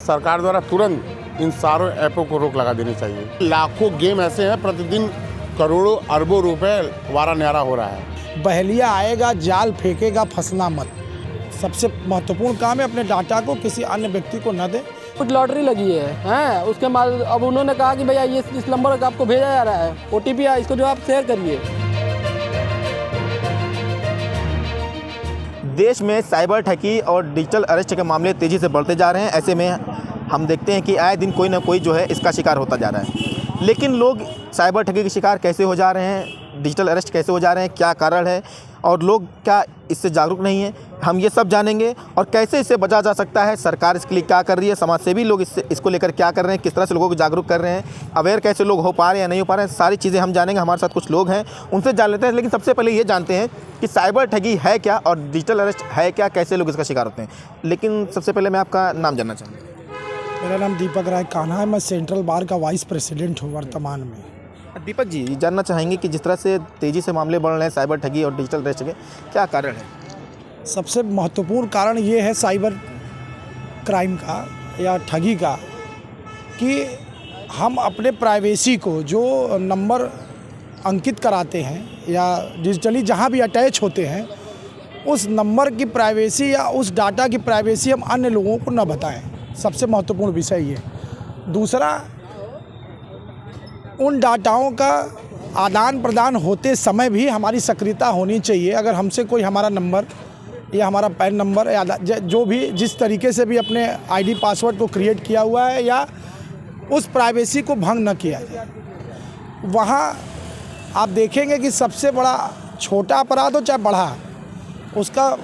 सरकार द्वारा तुरंत इन सारों ऐपों को रोक लगा देनी चाहिए। लाखों गेम ऐसे हैं, प्रतिदिन करोड़ों अरबों रुपए वारा न्यारा हो रहा है। बहेलिया आएगा, जाल फेंकेगा, फंसना मत। सबसे महत्वपूर्ण काम है अपने डाटा को किसी अन्य व्यक्ति को न दें। कुछ लॉटरी लगी है हैं, उसके बाद अब उन्होंने कहा कि भैया ये इस नंबर का आपको भेजा जा रहा है, OTP है, इसको जो आप शेयर करिए। देश में साइबर ठगी और डिजिटल अरेस्ट के मामले तेज़ी से बढ़ते जा रहे हैं। ऐसे में हम देखते हैं कि आए दिन कोई ना कोई जो है इसका शिकार होता जा रहा है। लेकिन लोग साइबर ठगी के शिकार कैसे हो जा रहे हैं, डिजिटल अरेस्ट कैसे हो जा रहे हैं, क्या कारण है और लोग क्या इससे जागरूक नहीं हैं, हम ये सब जानेंगे। और कैसे इससे बचा जा सकता है, सरकार इसके लिए क्या कर रही है, समाज सेवी लोग इसको लेकर क्या कर रहे हैं, किस तरह से लोगों को जागरूक कर रहे हैं, अवेयर कैसे लोग हो पा रहे हैं या नहीं हो पा रहे हैं, सारी चीज़ें हम जानेंगे। हमारे साथ कुछ लोग हैं, उनसे जान लेते हैं। लेकिन सबसे पहले ये जानते हैं कि साइबर ठगी है क्या और डिजिटल अरेस्ट है क्या, कैसे लोग इसका शिकार होते हैं। लेकिन सबसे पहले मैं आपका नाम जानना चाहूँगा। मेरा नाम दीपक राय कान्हा है। मैं सेंट्रल बार का वाइस प्रेसिडेंट हूँ वर्तमान में। दीपक जी, जानना चाहेंगे कि जिस तरह से तेज़ी से मामले बढ़ रहे हैं साइबर ठगी और डिजिटल अरेस्ट के, क्या कारण है? सबसे महत्वपूर्ण कारण ये है साइबर क्राइम का या ठगी का कि हम अपने प्राइवेसी को जो नंबर अंकित कराते हैं या डिजिटली जहाँ भी अटैच होते हैं, उस नंबर की प्राइवेसी या उस डाटा की प्राइवेसी हम अन्य लोगों को न बताएं। सबसे महत्वपूर्ण विषय ये। दूसरा, उन डाटाओं का आदान प्रदान होते समय भी हमारी सक्रियता होनी चाहिए। अगर हमसे कोई हमारा नंबर या हमारा पैन नंबर या जो भी जिस तरीके से भी अपने आईडी पासवर्ड को क्रिएट किया हुआ है या उस प्राइवेसी को भंग न किया जाए, वहाँ आप देखेंगे कि सबसे बड़ा छोटा अपराध हो चाहे बड़ा, उसका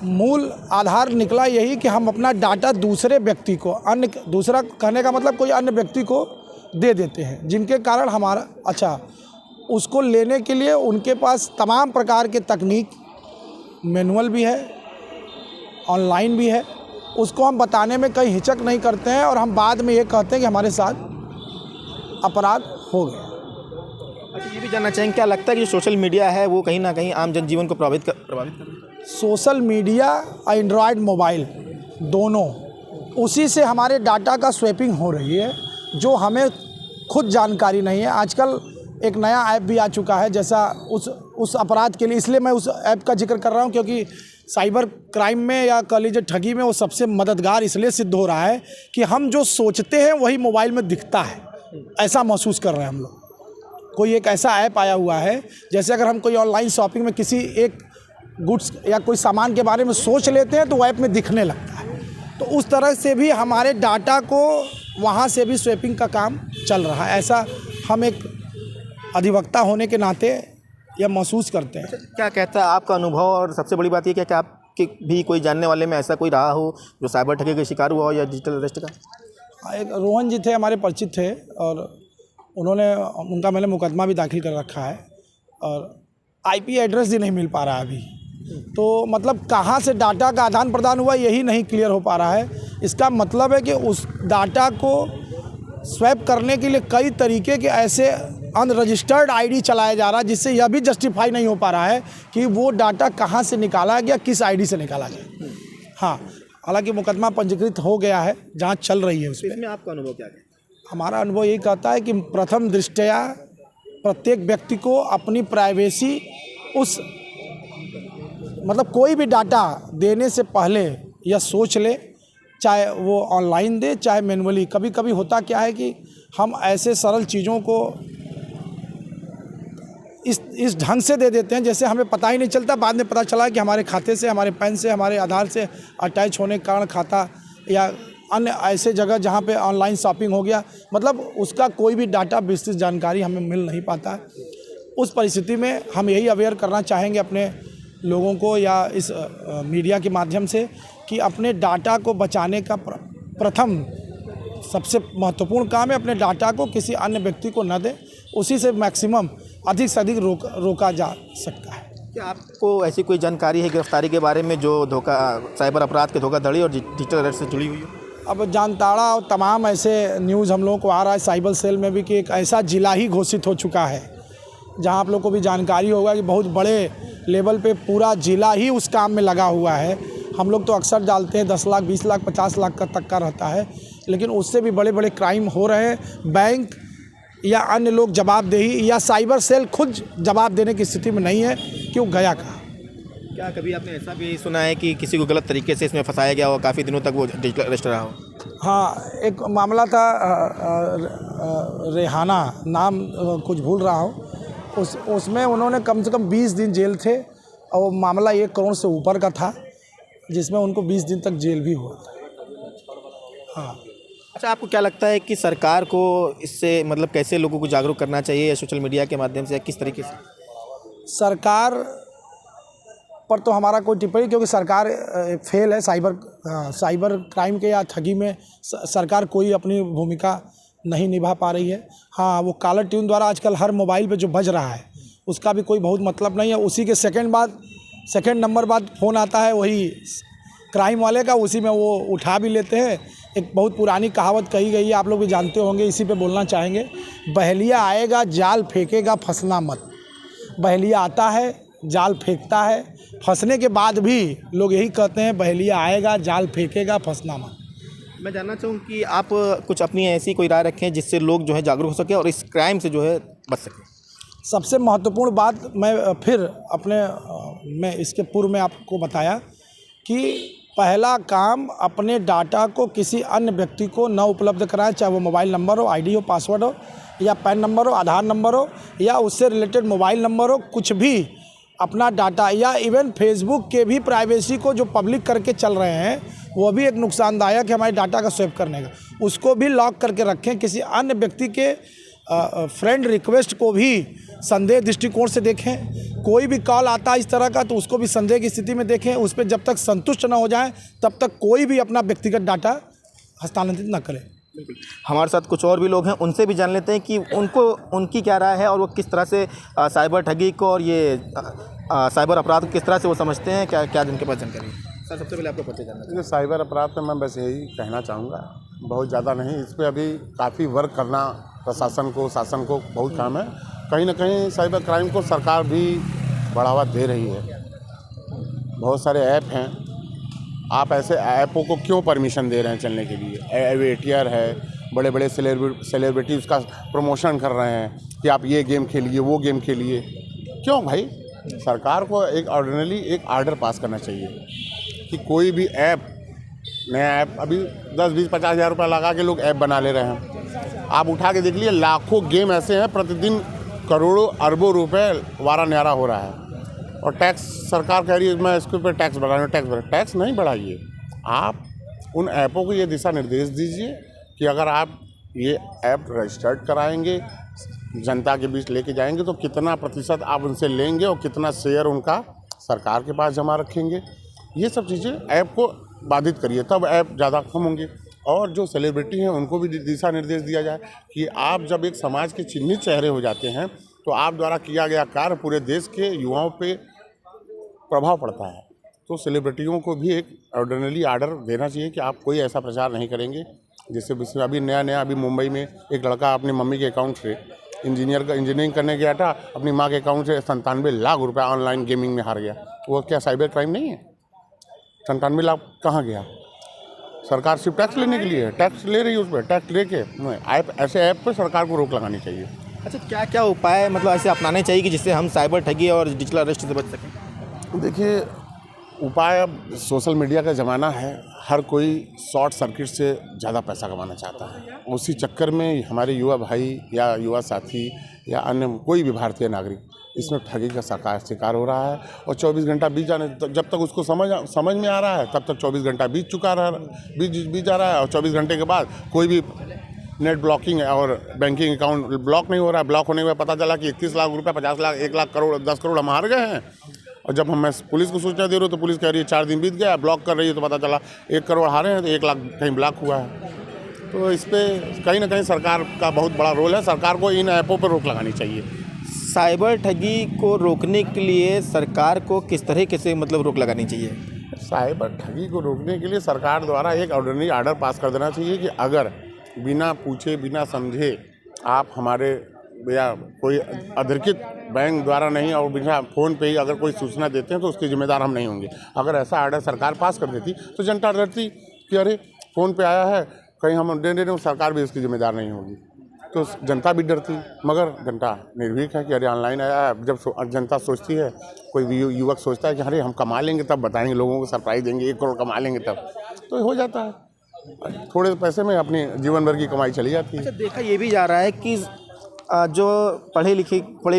मूल आधार निकला यही कि हम अपना डाटा दूसरे व्यक्ति को, अन्य दूसरा कहने का मतलब कोई अन्य व्यक्ति को दे देते हैं, जिनके कारण हमारा उसको लेने के लिए उनके पास तमाम प्रकार के तकनीक, मैनुअल भी है, ऑनलाइन भी है, उसको हम बताने में कहीं हिचक नहीं करते हैं और हम बाद में ये कहते हैं कि हमारे साथ अपराध हो गया। अच्छा, ये भी जानना चाहेंगे, क्या लगता है कि जो सोशल मीडिया है वो कहीं ना कहीं आम जनजीवन को प्रभावित कर रही है? सोशल मीडिया और एंड्रॉयड मोबाइल दोनों, उसी से हमारे डाटा का स्वैपिंग हो रही है जो हमें खुद जानकारी नहीं है। आजकल एक नया ऐप भी आ चुका है जैसा उस अपराध के लिए, इसलिए मैं उस ऐप का जिक्र कर रहा हूं क्योंकि साइबर क्राइम में या कह लीजिए ठगी में वो सबसे मददगार इसलिए सिद्ध हो रहा है कि हम जो सोचते हैं वही मोबाइल में दिखता है, ऐसा महसूस कर रहे हैं हम लोग। कोई एक ऐसा ऐप आया हुआ है, जैसे अगर हम कोई ऑनलाइन शॉपिंग में किसी एक गुड्स या कोई सामान के बारे में सोच लेते हैं तो वो ऐप में दिखने लगता है। तो उस तरह से भी हमारे डाटा को वहाँ से भी स्वैपिंग का काम चल रहा है। ऐसा हम एक अधिवक्ता होने के नाते यह महसूस करते हैं। क्या कहता है आपका अनुभव? और सबसे बड़ी बात ये क्या कि आपके भी कोई जानने वाले में ऐसा कोई रहा हो जो साइबर ठगी का शिकार हुआ हो या डिजिटल अरेस्ट का? एक रोहन जी थे, हमारे परिचित थे, और उनका मैंने मुकदमा भी दाखिल कर रखा है और IP एड्रेस भी नहीं मिल पा रहा है अभी। तो मतलब कहाँ से डाटा का आदान प्रदान हुआ यही नहीं क्लियर हो पा रहा है। इसका मतलब है कि उस डाटा को स्वैप करने के लिए कई तरीके के ऐसे अनरजिस्टर्ड ID चलाया जा रहा है, जिससे यह भी जस्टिफाई नहीं हो पा रहा है कि वो डाटा कहाँ से निकाला गया, किस ID से निकाला गया। हाँ, हालांकि मुकदमा पंजीकृत हो गया है, जांच चल रही है उसमें। इसमें आपका अनुभव क्या है? हमारा अनुभव यही कहता है कि प्रथम दृष्टया प्रत्येक व्यक्ति को अपनी प्राइवेसी मतलब कोई भी डाटा देने से पहले यह सोच ले, चाहे वो ऑनलाइन दे चाहे मैनुअली। कभी कभी होता क्या है कि हम ऐसे सरल चीज़ों को इस ढंग से दे देते हैं जैसे हमें पता ही नहीं चलता, बाद में पता चला कि हमारे खाते से, हमारे पैन से, हमारे आधार से अटैच होने के कारण खाता या अन्य ऐसे जगह जहाँ पे ऑनलाइन शॉपिंग हो गया, मतलब उसका कोई भी डाटा विस्तृत जानकारी हमें मिल नहीं पाता। उस परिस्थिति में हम यही अवेयर करना चाहेंगे अपने लोगों को या इस मीडिया के माध्यम से कि अपने डाटा को बचाने का प्रथम सबसे महत्वपूर्ण काम है अपने डाटा को किसी अन्य व्यक्ति को न दें। उसी से मैक्सिमम अधिक से अधिक रोका जा सकता है। क्या आपको ऐसी कोई जानकारी है गिरफ्तारी के बारे में जो साइबर अपराध के धोखाधड़ी और डिजिटल अरेस्ट से जुड़ी हुई हो? अब जानताड़ा और तमाम ऐसे न्यूज़ हम लोगों को आ रहा है साइबर सेल में भी कि एक ऐसा जिला ही घोषित हो चुका है जहां आप लोग को भी जानकारी होगा कि बहुत बड़े लेवल पे पूरा जिला ही उस काम में लगा हुआ है हम लोग तो अक्सर डालते हैं 10 लाख 20 लाख 50 लाख का तक का रहता है, लेकिन उससे भी बड़े बड़े क्राइम हो रहे हैं। बैंक या अन्य लोग जवाबदेही या साइबर सेल खुद जवाब देने की स्थिति में नहीं है कि वो गया कहाँ। क्या कभी आपने ऐसा भी सुना है कि किसी को गलत तरीके से इसमें फंसाया गया हो, काफ़ी दिनों तक वो डिजिटल अरेस्ट रहा हो? हाँ, एक मामला था रेहाना नाम कुछ भूल रहा हूँ, उसमें उन्होंने कम से कम 20 दिन जेल थे और वो मामला 1 करोड़ से ऊपर का था, जिसमें उनको 20 दिन तक जेल भी हुआ था। हाँ। अच्छा, आपको क्या लगता है कि सरकार को इससे मतलब कैसे लोगों को जागरूक करना चाहिए, या सोशल मीडिया के माध्यम से, या किस तरीके से? सरकार पर तो हमारा कोई टिप्पणी, क्योंकि सरकार फेल है साइबर क्राइम के या ठगी में सरकार कोई अपनी भूमिका नहीं निभा पा रही है। हाँ, वो कॉलर ट्यून द्वारा आजकल हर मोबाइल पे जो बज रहा है उसका भी कोई बहुत मतलब नहीं है। उसी के सेकंड नंबर बाद फ़ोन आता है वही क्राइम वाले का, उसी में वो उठा भी लेते हैं। एक बहुत पुरानी कहावत कही गई है, आप लोग भी जानते होंगे, इसी पे बोलना चाहेंगे। बहेलिया आएगा जाल फेंकेगा फंसना मत। बहेलिया आता है, जाल फेंकता है, फंसने के बाद भी लोग यही कहते हैं बहेलिया आएगा जाल फेंकेगा फंसना मत। मैं जानना चाहूँ कि आप कुछ अपनी ऐसी कोई राय रखें जिससे लोग जो है जागरूक हो सके और इस क्राइम से जो है बच सके। सबसे महत्वपूर्ण बात मैं इसके पूर्व में आपको बताया कि पहला काम अपने डाटा को किसी अन्य व्यक्ति को न उपलब्ध कराएं, चाहे वो मोबाइल नंबर हो, आईडी हो, पासवर्ड हो, या पैन नंबर हो, आधार नंबर हो, या उससे रिलेटेड मोबाइल नंबर हो, कुछ भी अपना डाटा, या इवन फेसबुक के भी प्राइवेसी को जो पब्लिक करके चल रहे हैं वो भी एक नुकसानदायक है हमारे डाटा का स्वैप करने का। उसको भी लॉक करके रखें। किसी अन्य व्यक्ति के फ्रेंड रिक्वेस्ट को भी संदेह दृष्टिकोण से देखें। कोई भी कॉल आता है इस तरह का तो उसको भी संदेह की स्थिति में देखें। उस पर जब तक संतुष्ट न हो जाए तब तक कोई भी अपना व्यक्तिगत डाटा हस्तांतरित न करें। हमारे साथ कुछ और भी लोग हैं, उनसे भी जान लेते हैं कि उनकी क्या राय है और वो किस तरह से साइबर ठगी को और ये साइबर अपराध को किस तरह से वो समझते हैं। क्या जिनके पास जानकारी है। सर, सबसे पहले आपको पता जानना चाहिए। साइबर अपराध पे मैं बस यही कहना चाहूँगा, बहुत ज़्यादा नहीं, इस पर अभी काफ़ी वर्क करना प्रशासन को, शासन को बहुत काम है। कहीं ना कहीं साइबर क्राइम को सरकार भी बढ़ावा दे रही है। बहुत सारे ऐप हैं, आप ऐसे ऐपों को क्यों परमिशन दे रहे हैं चलने के लिए? एविएटर है, बड़े बड़े सेलिब्रिटी उसका प्रमोशन कर रहे हैं कि आप ये गेम खेलिए, वो गेम खेलिए। क्यों भाई? सरकार को एक ऑर्डिनरी एक आर्डर पास करना चाहिए कि कोई भी ऐप, नया ऐप, अभी 10-20-50 हज़ार रुपये लगा के लोग ऐप बना ले रहे हैं। आप उठा के देख लीजिए, लाखों गेम ऐसे हैं, प्रतिदिन करोड़ों अरबों रुपए वारा न्यारा हो रहा है। और टैक्स सरकार कह रही है मैं इसके ऊपर टैक्स बढ़ा रही हूँ। टैक्स नहीं बढ़ाइए, आप उन ऐपों को ये दिशा निर्देश दीजिए कि अगर आप ये ऐप रजिस्टर्ड कराएंगे, जनता के बीच लेके जाएंगे तो कितना प्रतिशत आप उनसे लेंगे और कितना शेयर उनका सरकार के पास जमा रखेंगे। ये सब चीज़ें ऐप को बाधित करिए, तब ऐप ज़्यादा कम होंगे। और जो सेलिब्रिटी हैं उनको भी दिशा निर्देश दिया जाए कि आप जब एक समाज के चिन्हित चेहरे हो जाते हैं तो आप द्वारा किया गया कार्य पूरे देश के युवाओं पे प्रभाव पड़ता है। तो सेलिब्रिटियों को भी एक ऑर्डिनरी आर्डर देना चाहिए कि आप कोई ऐसा प्रचार नहीं करेंगे जिससे अभी नया अभी मुंबई में एक लड़का अपनी मम्मी के अकाउंट से इंजीनियरिंग करने गया था, अपनी माँ के अकाउंट से 97 लाख रुपए ऑनलाइन गेमिंग में हार गया। वो क्या साइबर क्राइम नहीं है? 97 लाख कहाँ गया? सरकार सिर्फ टैक्स लेने के लिए टैक्स ले रही है, उस पर टैक्स लेके ऐसे ऐप पर सरकार को रोक लगानी चाहिए। अच्छा, क्या क्या उपाय मतलब ऐसे अपनाने चाहिए कि जिससे हम साइबर ठगी और डिजिटल अरेस्ट से बच सकें? देखिए, उपाय, अब सोशल मीडिया का ज़माना है, हर कोई शॉर्ट सर्किट से ज़्यादा पैसा कमाना चाहता है। उसी चक्कर में हमारे युवा भाई या युवा साथी या अन्य कोई भी भारतीय नागरिक इसमें ठगी का शिकार हो रहा है। और 24 घंटा बीत जाने, जब तक उसको समझ में आ रहा है तब तक 24 घंटा बीत जा रहा है। और 24 घंटे के बाद कोई भी नेट ब्लॉकिंग और बैंकिंग अकाउंट ब्लॉक नहीं हो रहा है। ब्लॉक होने के बाद पता चला कि 31 लाख रुपए, 50 लाख, 1 लाख करोड़, 10 करोड़ हम हार गए हैं। और जब मैं पुलिस को सूचना दे रहा हूँ तो पुलिस कह रही है 4 दिन बीत गया, ब्लॉक कर रही है तो पता चला 1 करोड़ हारे हैं तो 1 लाख कहीं ब्लॉक हुआ है। तो इस पर कहीं ना कहीं सरकार का बहुत बड़ा रोल है। सरकार को इन ऐपों पर रोक लगानी चाहिए। साइबर ठगी को रोकने के लिए सरकार को किस तरीके से मतलब रोक लगानी चाहिए? साइबर ठगी को रोकने के लिए सरकार द्वारा एक ऑर्डिनरी आर्डर पास कर देना चाहिए कि अगर बिना पूछे बिना समझे आप हमारे या कोई अधिकृत बैंक द्वारा नहीं और बिना फ़ोन पे ही अगर कोई सूचना देते हैं तो उसके जिम्मेदार हम नहीं होंगे। अगर ऐसा आर्डर सरकार पास कर देती तो जनता डरती कि अरे फ़ोन पे आया है, कहीं हम दे दे, सरकार भी उसकी जिम्मेदार नहीं होगी, तो जनता भी डरती। मगर जनता निर्भीक है कि अरे ऑनलाइन आया है। जब जनता सोचती है, कोई भी युवक सोचता है कि अरे हम कमा लेंगे तब बताएंगे लोगों को, सरप्राइज़ देंगे, 1 करोड़ कमा लेंगे तब, तो हो जाता है। थोड़े पैसे में अपनी जीवन भर की कमाई चली जाती है। अच्छा, देखा ये भी जा रहा है कि जो पढ़े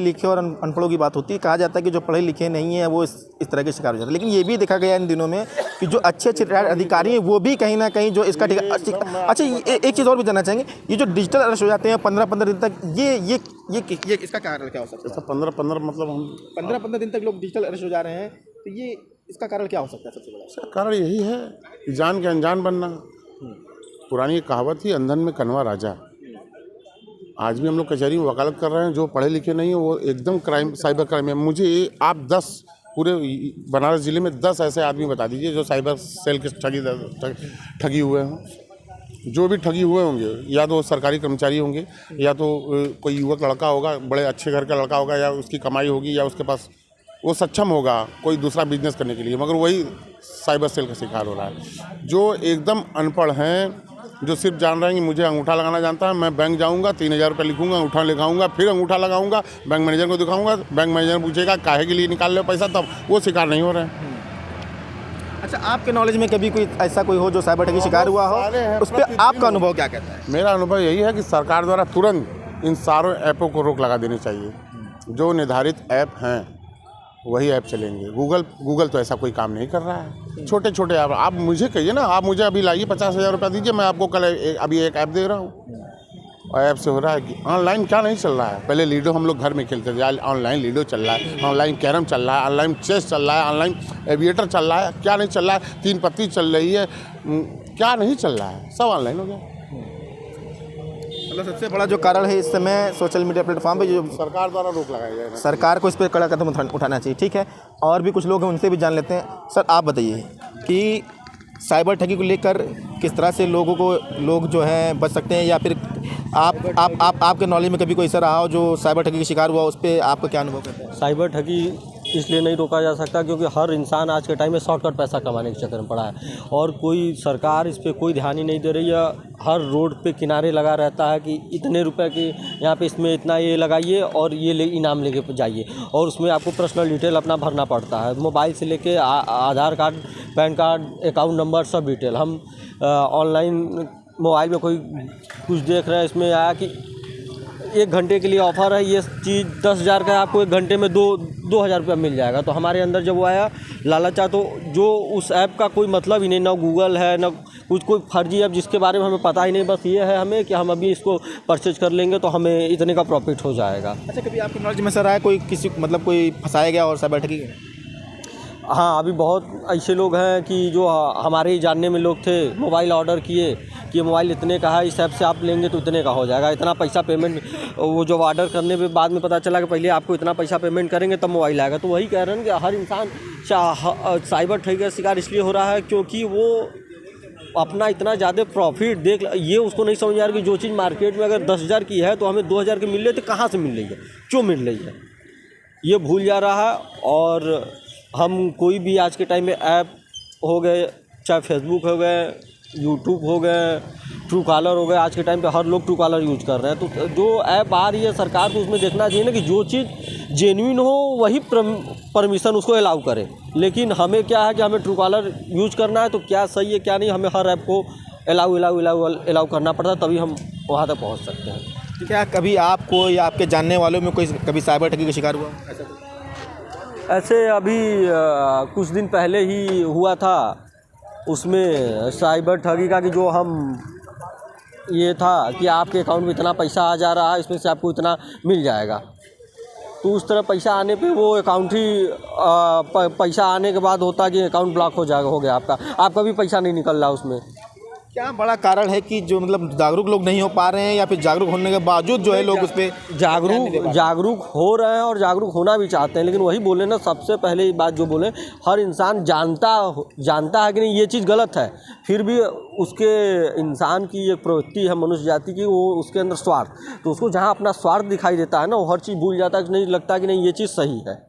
लिखे और अनपढ़ों की बात होती है, कहा जाता है कि जो पढ़े लिखे नहीं है वो इस तरह के शिकार हो जाते हैं। लेकिन ये भी देखा गया इन दिनों में कि जो अच्छे रिटायर्ड अधिकारी हैं वो भी कहीं ना कहीं जो इसका अच्छा, एक चीज़ और भी जानना चाहेंगे, ये जो डिजिटल अरेस्ट हो जाते हैं 15-15 दिन तक, ये इसका कारण क्या हो सकता है? 15-15 मतलब हम 15-15 दिन तक लोग डिजिटल अरेस्ट हो जा रहे हैं, तो ये इसका कारण क्या हो सकता है? सबसे बड़ा इसका कारण यही है कि जान के अनजान बनना। पुरानी एक कहावत थी, अंधन में कनवा राजा। आज भी हम लोग कचहरी में वकालत कर रहे हैं, जो पढ़े लिखे नहीं है वो एकदम क्राइम, साइबर क्राइम है। मुझे आप 10 पूरे बनारस ज़िले में 10 ऐसे आदमी बता दीजिए जो साइबर सेल के ठगी हुए हों। जो भी ठगी हुए होंगे, या तो सरकारी कर्मचारी होंगे, या तो कोई युवक लड़का होगा, बड़े अच्छे घर का लड़का होगा, या उसकी कमाई होगी, या उसके पास वो सक्षम होगा कोई दूसरा बिजनेस करने के लिए, मगर वही साइबर सेल का शिकार हो रहा है। जो एकदम अनपढ़ हैं, जो सिर्फ जान रहे हैं कि मुझे अंगूठा लगाना जानता है, मैं बैंक जाऊंगा, 3000 रुपये लिखूंगा, अंगूठा लगाऊंगा, फिर अंगूठा लगाऊंगा, बैंक मैनेजर को दिखाऊंगा, बैंक मैनेजर पूछेगा काहे के लिए निकाल लो पैसा, तब वो शिकार नहीं हो रहे हैं। अच्छा, आपके नॉलेज में कभी कोई ऐसा कोई हो जो साइबर ठगी शिकार हुआ हो, उस पर आपका अनुभव क्या कहता है? मेरा अनुभव यही है कि सरकार द्वारा तुरंत इन सारों ऐपों को रोक लगा देनी चाहिए। जो निर्धारित ऐप हैं वही ऐप चलेंगे। गूगल तो ऐसा कोई काम नहीं कर रहा है। छोटे छोटे ऐप, आप मुझे कहिए ना, आप मुझे अभी लाइए 50,000 रुपया दीजिए, मैं आपको कल अभी एक ऐप दे रहा हूँ, और ऐप से हो रहा है कि ऑनलाइन क्या नहीं चल रहा है। पहले लूडो हम लोग घर में खेलते थे, ऑनलाइन लूडो चल रहा है, ऑनलाइन कैरम चल रहा है, ऑनलाइन चेस चल रहा है, ऑनलाइन एविएटर चल रहा है। क्या नहीं चल रहा है? 3 पत्ती चल रही है, क्या नहीं चल रहा है? सब ऑनलाइन हो गया। मतलब सबसे बड़ा जो कारण है इस समय सोशल मीडिया प्लेटफॉर्म पे जो सरकार द्वारा रोक लगाई जाए, सरकार को इस पर कड़ा कदम उठाना चाहिए। ठीक है, और भी कुछ लोग हैं, उनसे भी जान लेते हैं। सर, आप बताइए कि साइबर ठगी को लेकर किस तरह से लोग जो हैं बच सकते हैं, या फिर आपके नॉलेज में कभी कोई ऐसा रहा हो जो साइबर ठगी का शिकार हुआ, उस पर आपका क्या अनुभव करते हैं? साइबर ठगी इसलिए नहीं रोका जा सकता क्योंकि हर इंसान आज के टाइम में शॉर्टकट पैसा कमाने के चक्कर में पड़ा है, और कोई सरकार इस पर कोई ध्यान ही नहीं दे रही है। हर रोड पे किनारे लगा रहता है कि इतने रुपए की यहाँ पे इसमें इतना ये लगाइए और ये इनाम लेके जाइए, और उसमें आपको पर्सनल डिटेल अपना भरना पड़ता है, मोबाइल से लेके Aadhaar card, PAN card, account number, सब डिटेल। हम ऑनलाइन मोबाइल में कोई कुछ देख रहे हैं, इसमें आया कि 1 घंटे के लिए ऑफ़र है, ये चीज़ 10,000 का आपको 1 घंटे में 2,000 रुपया मिल जाएगा। तो हमारे अंदर जब वो आया लालचा, तो जो उस ऐप का कोई मतलब ही नहीं, ना गूगल है ना कोई फर्जी ऐप जिसके बारे में हमें पता ही नहीं, बस ये है हमें कि हम अभी इसको परचेज कर लेंगे तो हमें इतने का प्रॉफिट हो जाएगा। अच्छा, कभी आपके नॉलेज में सर आया कोई किसी मतलब कोई फंसाया गया और साइबर ठगी? हाँ, अभी बहुत ऐसे लोग हैं कि जो हमारे ही जानने में लोग थे, मोबाइल ऑर्डर किए कि मोबाइल इतने का है, इस ऐप से आप लेंगे तो इतने का हो जाएगा, इतना पैसा पेमेंट। वो जो ऑर्डर करने पे बाद में पता चला कि पहले आपको इतना पैसा पेमेंट करेंगे तब मोबाइल आएगा। तो वही कह रहे हैं कि हर इंसान साइबर ठगी का शिकार इसलिए हो रहा है क्योंकि वो अपना इतना ज़्यादा प्रॉफिट ये उसको नहीं समझ आ रहा कि जो चीज़ मार्केट में अगर 10,000 की है तो हमें 2,000 की मिल रही है, तो कहाँ से मिल रही है, क्यों मिल रही है, ये भूल जा रहा है। और हम कोई भी आज के टाइम में ऐप हो गए, चाहे फेसबुक हो गए, यूट्यूब हो गए, ट्रू कॉलर हो गए, आज के टाइम पे हर लोग ट्रू कॉलर यूज कर रहे हैं। तो जो ऐप आ रही है सरकार को उसमें देखना चाहिए ना कि जो चीज़ जेन्युइन हो वही परमिशन उसको अलाउ करे। लेकिन हमें क्या है कि हमें ट्रू कॉलर यूज करना है, तो क्या सही है क्या नहीं, हमें हर ऐप को अलाउ करना पड़ता है, तभी हम वहाँ तक पहुँच सकते हैं। क्या कभी आपको या आपके जानने वालों में कोई कभी साइबर ठगी का शिकार हुआ ऐसा? ऐसे अभी कुछ दिन पहले ही हुआ था, उसमें साइबर ठगी का कि जो हम ये था कि आपके अकाउंट में इतना पैसा आ जा रहा है, इसमें से आपको इतना मिल जाएगा। तो उस तरह पैसा आने पे वो अकाउंट ही पैसा आने के बाद होता कि अकाउंट ब्लॉक हो गया आपका भी पैसा नहीं निकल रहा उसमें। क्या बड़ा कारण है कि जो मतलब जागरूक लोग नहीं हो पा रहे हैं, या फिर जागरूक होने के बावजूद जो है लोग उस पर जागरूक हो रहे हैं और जागरूक होना भी चाहते हैं, लेकिन वही बोले ना, सबसे पहले बात जो बोले, हर इंसान जानता है कि नहीं ये चीज़ गलत है, फिर भी उसके इंसान की एक प्रवृत्ति है मनुष्य जाति की, वो उसके अंदर स्वार्थ, तो उसको जहाँ अपना स्वार्थ दिखाई देता है ना, वो हर चीज़ भूल जाता है कि नहीं, लगता है कि नहीं ये चीज़ सही है,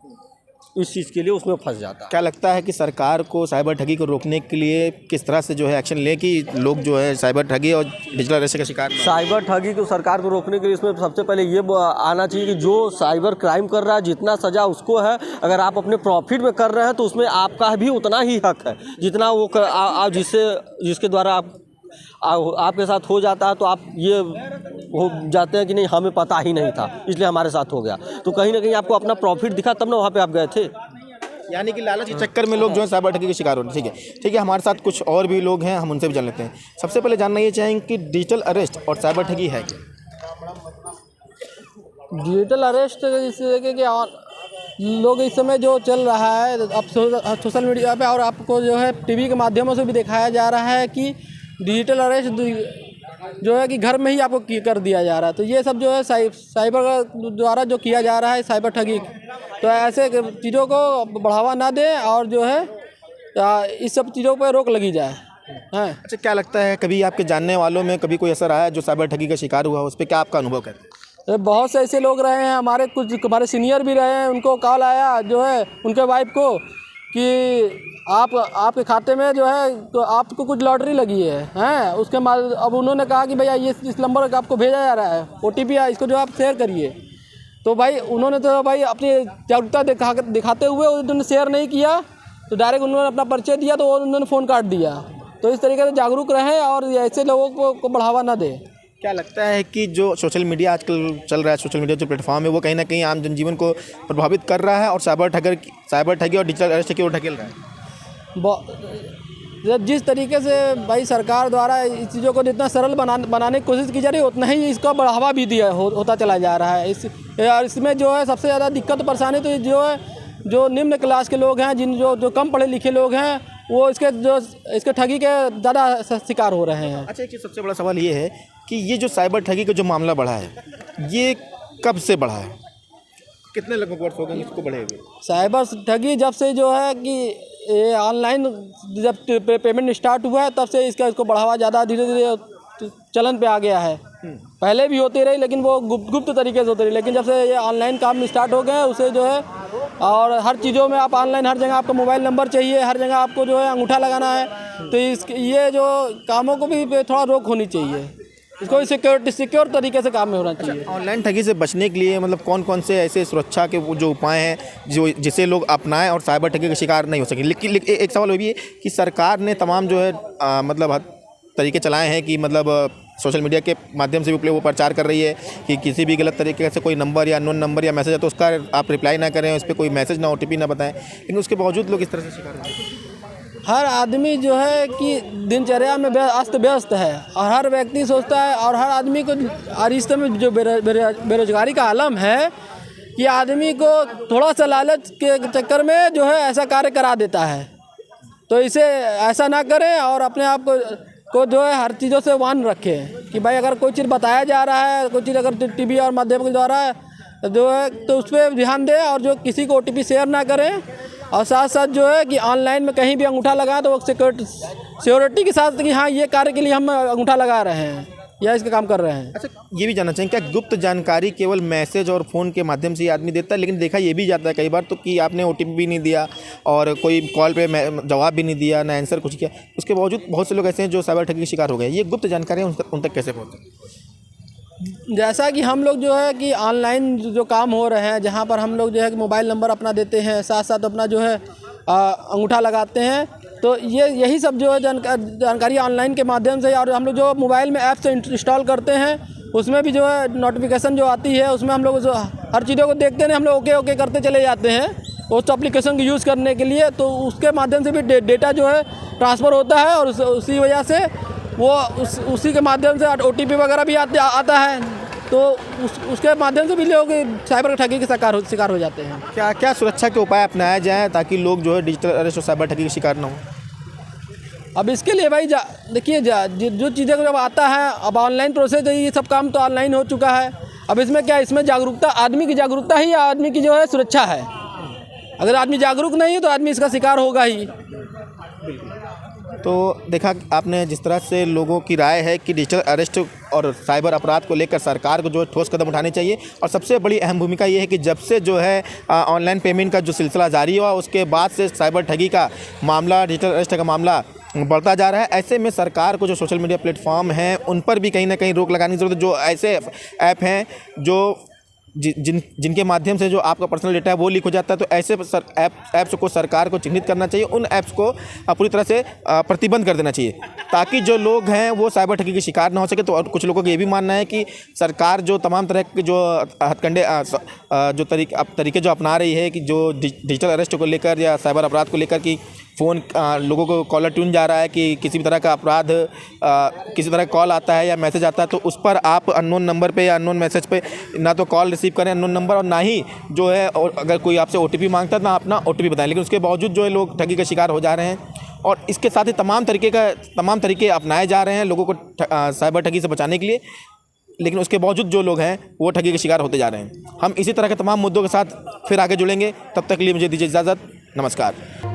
इस चीज़ के लिए उसमें फंस जाता है। क्या लगता है कि सरकार को साइबर ठगी को रोकने के लिए किस तरह से जो है एक्शन ले कि लोग जो है साइबर ठगी और डिजिटल अरेस्ट का शिकार ना हो? साइबर ठगी को सरकार को रोकने के लिए इसमें सबसे पहले ये आना चाहिए कि जो साइबर क्राइम कर रहा है जितना सज़ा उसको है, अगर आप अपने प्रॉफिट में कर रहे हैं तो उसमें आपका भी उतना ही हक है जितना वो जिसके द्वारा आपके साथ हो जाता है, तो आप ये हो जाते हैं कि नहीं हमें पता ही नहीं था इसलिए हमारे साथ हो गया, तो कहीं ना कहीं आपको अपना प्रॉफिट दिखा तब ना वहाँ पे आप गए थे। यानी कि लालच के चक्कर में लोग जो है साइबर ठगी के शिकार हो रहे हैं। ठीक है, हमारे साथ कुछ और भी लोग हैं, हम उनसे भी जान लेते हैं। सबसे पहले जानना ये चाहेंगे कि डिजिटल अरेस्ट और साइबर ठगी है क्या? डिजिटल अरेस्ट इससे कि लोग इस समय जो चल रहा है अब सोशल मीडिया पे और आपको जो है टीवी के माध्यमों से भी दिखाया जा रहा है कि डिजिटल अरेस्ट जो है कि घर में ही आपको कर दिया जा रहा है, तो ये सब जो है साइबर द्वारा जो किया जा रहा है साइबर ठगी, तो ऐसे चीज़ों को बढ़ावा ना दें और जो है इस सब चीज़ों पर रोक लगी जाए। हाँ, अच्छा, क्या लगता है कभी आपके जानने वालों में कभी कोई ऐसा रहा है जो साइबर ठगी का शिकार हुआ, उस पर क्या आपका अनुभव कहते हैं? बहुत से ऐसे लोग रहे हैं, हमारे सीनियर भी रहे हैं, उनको कॉल आया जो है उनके वाइफ को कि आपके खाते में जो है तो आपको कुछ लॉटरी लगी है हैं, उसके अब उन्होंने कहा कि भैया ये इस नंबर का आपको भेजा जा रहा है OTP है, इसको जो आप शेयर करिए, तो भाई उन्होंने तो भाई अपनी जागरूकता दिखाते हुए उन्होंने शेयर नहीं किया, तो डायरेक्ट उन्होंने अपना परिचय दिया तो उन्होंने फ़ोन काट दिया। तो इस तरीके से जागरूक रहें और ऐसे लोगों को बढ़ावा ना दें। क्या लगता है कि जो सोशल मीडिया आजकल चल रहा है, सोशल मीडिया जो प्लेटफॉर्म है वो कहीं ना कहीं आम जनजीवन को प्रभावित कर रहा है और साइबर ठगी और डिजिटल अरेस्ट की ओर ढकेल रहा है? जिस तरीके से भाई सरकार द्वारा इस चीज़ों को जितना सरल बनाने की कोशिश की जा रही है, उतना ही इसका बढ़ावा भी होता चला जा रहा है। इसमें जो है सबसे ज़्यादा दिक्कत परेशानी तो जो है जो निम्न क्लास के लोग हैं, जो कम पढ़े लिखे लोग हैं, वो इसके ठगी के ज़्यादा शिकार हो रहे हैं। अच्छा, एक सबसे बड़ा सवाल ये है कि ये जो साइबर ठगी का जो मामला बढ़ा है, ये कब से बढ़ा है? कितने लगभग वर्ष हो गए इसको बढ़े हुए? साइबर ठगी जब से जो है कि ये ऑनलाइन जब पेमेंट स्टार्ट हुआ है तब से इसको बढ़ावा ज़्यादा धीरे धीरे चलन पे आ गया है। पहले भी होती रही लेकिन वो गुप्त तरीके से होती रही, लेकिन जब से ये ऑनलाइन काम स्टार्ट हो गए उसे जो है और हर चीज़ों में आप ऑनलाइन, हर जगह आपका मोबाइल नंबर चाहिए, हर जगह आपको जो है अंगूठा लगाना है, तो ये जो कामों को भी थोड़ा रोक होनी चाहिए, इसको सिक्योर तरीके से काम में होना चाहिए। ऑनलाइन ठगी से बचने के लिए मतलब कौन कौन से ऐसे सुरक्षा के जो उपाय हैं जिसे लोग अपनाएं और साइबर ठगी का शिकार नहीं हो सके? लेकिन एक सवाल वो भी है कि सरकार ने तमाम जो है मतलब तरीके चलाए हैं कि मतलब सोशल मीडिया के माध्यम से भी वो प्रचार कर रही है कि किसी भी गलत तरीके से कोई नंबर या अननोन नंबर या मैसेज है तो उसका आप रिप्लाई ना करें, उस पर कोई मैसेज ना OTP ना बताएं, लेकिन उसके बावजूद लोग इस तरह से शिकार होते हैं। हर आदमी जो है कि दिनचर्या में अस्त व्यस्त है और हर व्यक्ति सोचता है और हर आदमी को और इस समय जो बेरोजगारी का आलम है कि आदमी को थोड़ा सा लालच के चक्कर में जो है ऐसा कार्य करा देता है, तो इसे ऐसा ना करें और अपने आप को जो है हर चीज़ों से वान रखें कि भाई अगर कोई चीज़ बताया जा रहा है, कोई चीज़ अगर टीवी और माध्यम के द्वारा जो है तो उस पर ध्यान दें और जो किसी को OTP शेयर ना करें, और साथ साथ जो है कि ऑनलाइन में कहीं भी अंगूठा लगाए तो वो सिक्योरिटी के साथ कि हाँ ये कार्य के लिए हम अंगूठा लगा रहे हैं या इसका काम कर रहे हैं। अच्छा, ये भी जानना चाहेंगे क्या गुप्त जानकारी केवल मैसेज और फ़ोन के माध्यम से ही आदमी देता है, लेकिन देखा ये भी जाता है कई बार तो कि आपने OTP भी नहीं दिया और कोई कॉल पे जवाब भी नहीं दिया, ना आंसर कुछ किया, उसके बावजूद बहुत से लोग ऐसे हैं जो साइबर ठगी के शिकार हो गए। ये गुप्त जानकारी उन तक कैसे पहुँचती? जैसा कि हम लोग जो है कि ऑनलाइन जो काम हो रहे हैं, जहाँ पर हम लोग जो है कि मोबाइल नंबर अपना देते हैं, साथ साथ अपना जो है अंगूठा लगाते हैं, तो यही सब जो है जानकारी ऑनलाइन के माध्यम से, और हम लोग जो मोबाइल में ऐप से इंस्टॉल करते हैं उसमें भी जो है नोटिफिकेशन जो आती है उसमें हम लोग हर चीज़ों को देखते हैं, हम लोग ओके करते चले जाते हैं उस एप्लीकेशन को यूज़ करने के लिए, तो उसके माध्यम से भी डेटा जो है ट्रांसफ़र होता है और उसी वजह से वो उसी के माध्यम से OTP वगैरह भी आता है, तो उसके माध्यम से भी लोग साइबर ठगी के शिकार हो जाते हैं। क्या क्या सुरक्षा के उपाय अपनाए जाएँ ताकि लोग जो है डिजिटल अरेस्ट और साइबर ठगी के शिकार ना हो? अब इसके लिए भाई देखिए जो चीज़ें जब आता है, अब ऑनलाइन प्रोसेस है, ये सब काम तो ऑनलाइन हो चुका है। अब इसमें क्या, इसमें जागरूकता, आदमी की जागरूकता ही आदमी की जो है सुरक्षा है। अगर आदमी जागरूक नहीं है तो आदमी इसका शिकार होगा ही। तो देखा आपने जिस तरह से लोगों की राय है कि डिजिटल अरेस्ट और साइबर अपराध को लेकर सरकार को जो ठोस कदम उठाने चाहिए, और सबसे बड़ी अहम भूमिका ये है कि जब से जो है ऑनलाइन पेमेंट का जो सिलसिला जारी हुआ उसके बाद से साइबर ठगी का मामला, डिजिटल अरेस्ट का मामला बढ़ता जा रहा है। ऐसे में सरकार को जो सोशल मीडिया प्लेटफॉर्म हैं उन पर भी कहीं ना कहीं रोक लगाने की ज़रूरत है। जो ऐसे ऐप हैं जो जिनके माध्यम से जो आपका पर्सनल डेटा है वो लीक हो जाता है, तो ऐसे ऐप्स को सरकार को चिन्हित करना चाहिए, उन ऐप्स को पूरी तरह से प्रतिबंध कर देना चाहिए, ताकि जो लोग हैं वो साइबर ठगी के शिकार ना हो सके। तो और कुछ लोगों का ये भी मानना है कि सरकार जो तमाम तरह के जो हथकंडे जो तरीके जो अपना रही है कि जो डिजिटल अरेस्ट को लेकर या साइबर अपराध को लेकर कि फ़ोन लोगों को कॉलर ट्यून जा रहा है कि किसी भी तरह का अपराध किसी तरह का कॉल आता है या मैसेज आता है तो उस पर आप अननोन नंबर पे या अननोन मैसेज पे ना तो कॉल रिसीव करें अननोन नंबर, और ना ही जो है और अगर कोई आपसे OTP मांगता है ना अपना OTP बताएं। लेकिन उसके बावजूद जो है लोग ठगी का शिकार हो जा रहे हैं, और इसके साथ ही तमाम तरीके अपनाए जा रहे हैं लोगों को साइबर ठगी से बचाने के लिए, लेकिन उसके बावजूद जो लोग हैं वो ठगी के शिकार होते जा रहे हैं। हम इसी तरह के तमाम मुद्दों के साथ फिर आगे जुड़ेंगे, तब तक के लिए मुझे दीजिए इजाज़त। नमस्कार।